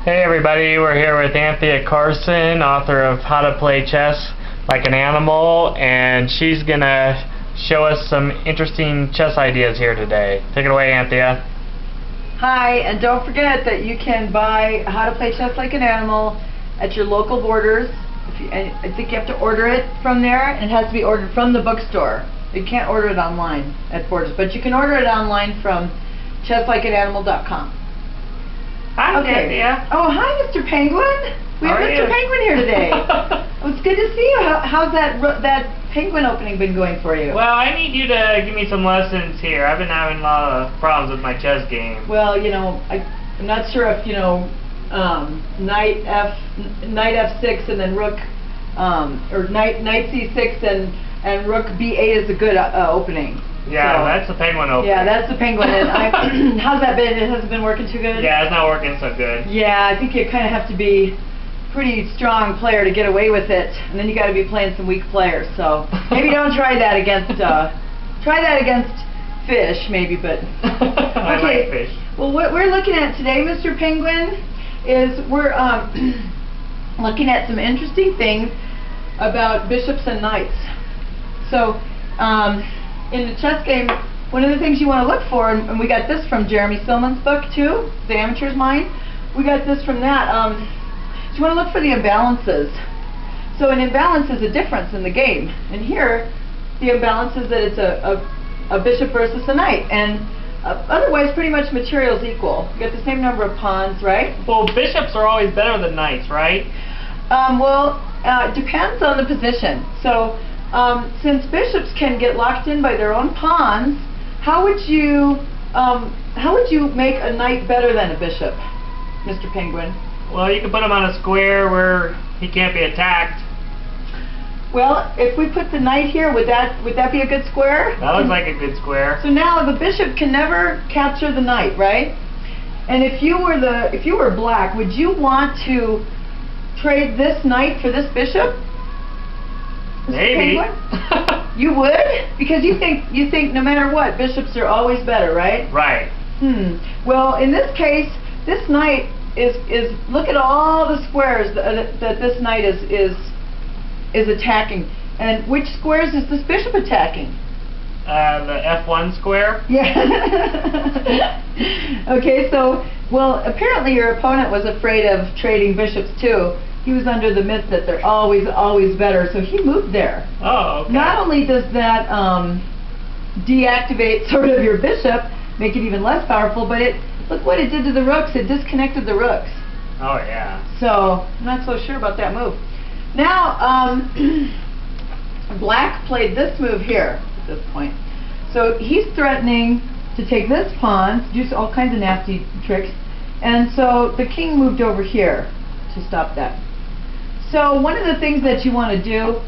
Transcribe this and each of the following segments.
Hey everybody, we're here with Anthea Carson, author of How to Play Chess Like an Animal, and she's gonna show us some interesting chess ideas here today. Take it away, Anthea. Hi, and don't forget that you can buy How to Play Chess Like an Animal at your local Borders. I think you have to order it from there, and it has to be ordered from the bookstore. You can't order it online at Borders, but you can order it online from chesslikeananimal.com. Hi, Okay. Anthea. Oh, hi, Mr. Penguin. We have How are Mr. you? Penguin here today. Oh, it's good to see you. How's that penguin opening been going for you? Well, I need you to give me some lessons here. I've been having a lot of problems with my chess game. Well, I'm not sure if knight f6 and then rook, or knight c6 and rook b8 is a good opening. Yeah, So, that's the penguin opening. yeah, that's the penguin. And how's that been? It hasn't been working too good. Yeah, it's not working so good. Yeah, I think you kind of have to be a pretty strong player to get away with it, and then you got to be playing some weak players. So maybe don't try that against fish, maybe. But I like fish. Well, what we're looking at today, Mr. Penguin, is we're looking at some interesting things about bishops and knights. So, in the chess game, one of the things you want to look for, and we got this from Jeremy Silman's book too, The Amateur's Mind. We got this from that. You want to look for the imbalances. So an imbalance is a difference in the game, and here the imbalance is that it's a bishop versus a knight, and otherwise pretty much material's equal. You got the same number of pawns, right? Well, bishops are always better than knights, right? It depends on the position. So since bishops can get locked in by their own pawns, how would you make a knight better than a bishop, Mr. Penguin? Well, you can put him on a square where he can't be attacked. Well, if we put the knight here, would that be a good square? That looks like a good square. So now the bishop can never capture the knight, right? And if you were black, would you want to trade this knight for this bishop? Mr. Maybe. Penguin? You would? Because you think no matter what, bishops are always better, right? Right. Well, in this case, this knight is look at all the squares that this knight is attacking. And which squares is this bishop attacking? The F1 square? Yeah. Okay, so, well, apparently your opponent was afraid of trading bishops too. He was under the myth that they're always better, so he moved there. Oh, okay. Not only does that deactivate sort of your bishop, make it even less powerful, but look what it did to the rooks. It disconnected the rooks. Oh, yeah. So, I'm not so sure about that move. Now, black played this move here at this point. So he's threatening to take this pawn, do all kinds of nasty tricks, and so the king moved over here to stop that. So one of the things that you want to do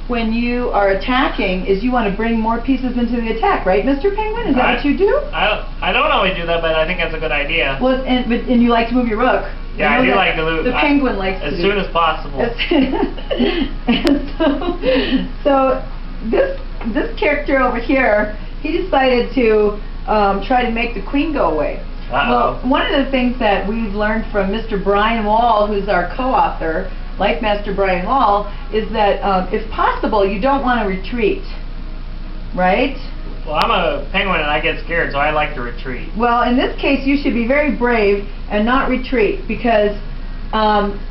when you are attacking is you want to bring more pieces into the attack, right, Mr. Penguin? Is that what you do? I don't always do that, but I think that's a good idea. Well, and you like to move your rook. Yeah, I do like to move. The penguin likes to as do soon as possible. And so this character over here, he decided to try to make the queen go away. Uh-oh. Well, one of the things that we've learned from Mr. Brian Wall, who's our co-author, like Master Brian Wall, is that if possible, you don't want to retreat, right? Well, I'm a penguin and I get scared, so I like to retreat. Well, in this case, you should be very brave and not retreat, because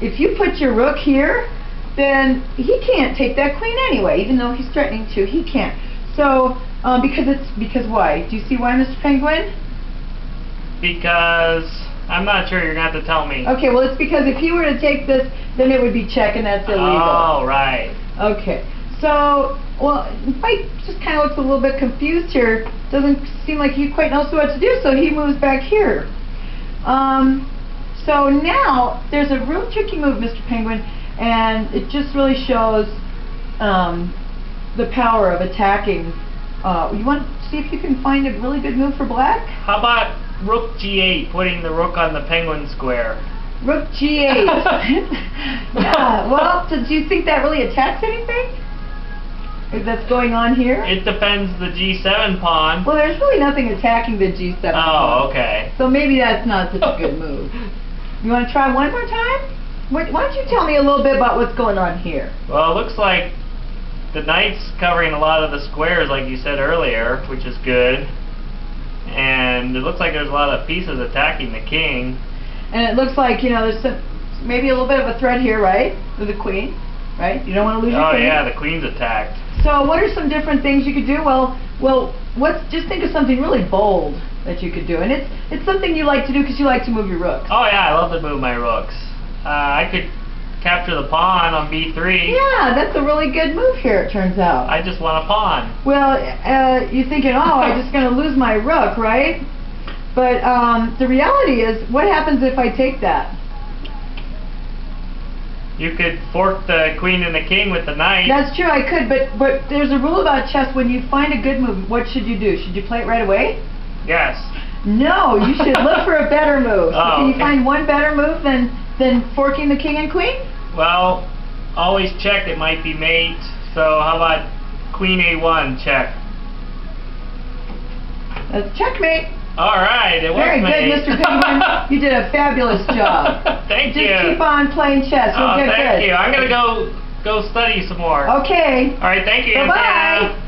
if you put your rook here, then he can't take that queen anyway, even though he's threatening to. He can't. So, because why? Do you see why, Mr. Penguin? Because I'm not sure. You're going to have to tell me. Okay, well, it's because if he were to take this, then it would be check, and that's illegal. Oh, right. Okay. So, well, Mike just kind of looks a little bit confused here. Doesn't seem like he quite knows what to do, so he moves back here. So now, there's a real tricky move, Mr. Penguin, and it just really shows the power of attacking. You want to see if you can find a really good move for black? How about rook g8, putting the rook on the penguin square? Rook g8. Yeah, well, do you think that really attacks anything? that's going on here? It defends the G7 pawn. Well, there's really nothing attacking the G7 pawn. Oh, okay. So maybe that's not such a good move. You want to try one more time? Why don't you tell me a little bit about what's going on here? Well, it looks like the knight's covering a lot of the squares, like you said earlier, which is good. And it looks like there's a lot of pieces attacking the king. And it looks like, there's maybe a little bit of a threat here, right? With the queen, right? You don't want to lose your queen. Oh yeah, the queen's attacked. So what are some different things you could do? Well, just think of something really bold that you could do. And it's something you like to do because you like to move your rooks. Oh yeah, I love to move my rooks. I could capture the pawn on b3. Yeah, that's a really good move here, it turns out. I just want a pawn. Well, you're thinking, oh, I'm just going to lose my rook, right? But the reality is, what happens if I take that? You could fork the queen and the king with the knight. That's true, I could, but there's a rule about chess. When you find a good move, what should you do? Should you play it right away? Yes. No, you should look for a better move. So can you okay. find one better move than forking the king and queen? Well, always check, it might be mate. So how about queen a1, check. That's checkmate. Alright, it was Very mate. good, Mr. Penguin. You did a fabulous job. Thank you. Just keep on playing chess. You'll get thank good. you. I'm going to go study some more. Okay. Alright, thank you. Bye-bye. Anthea.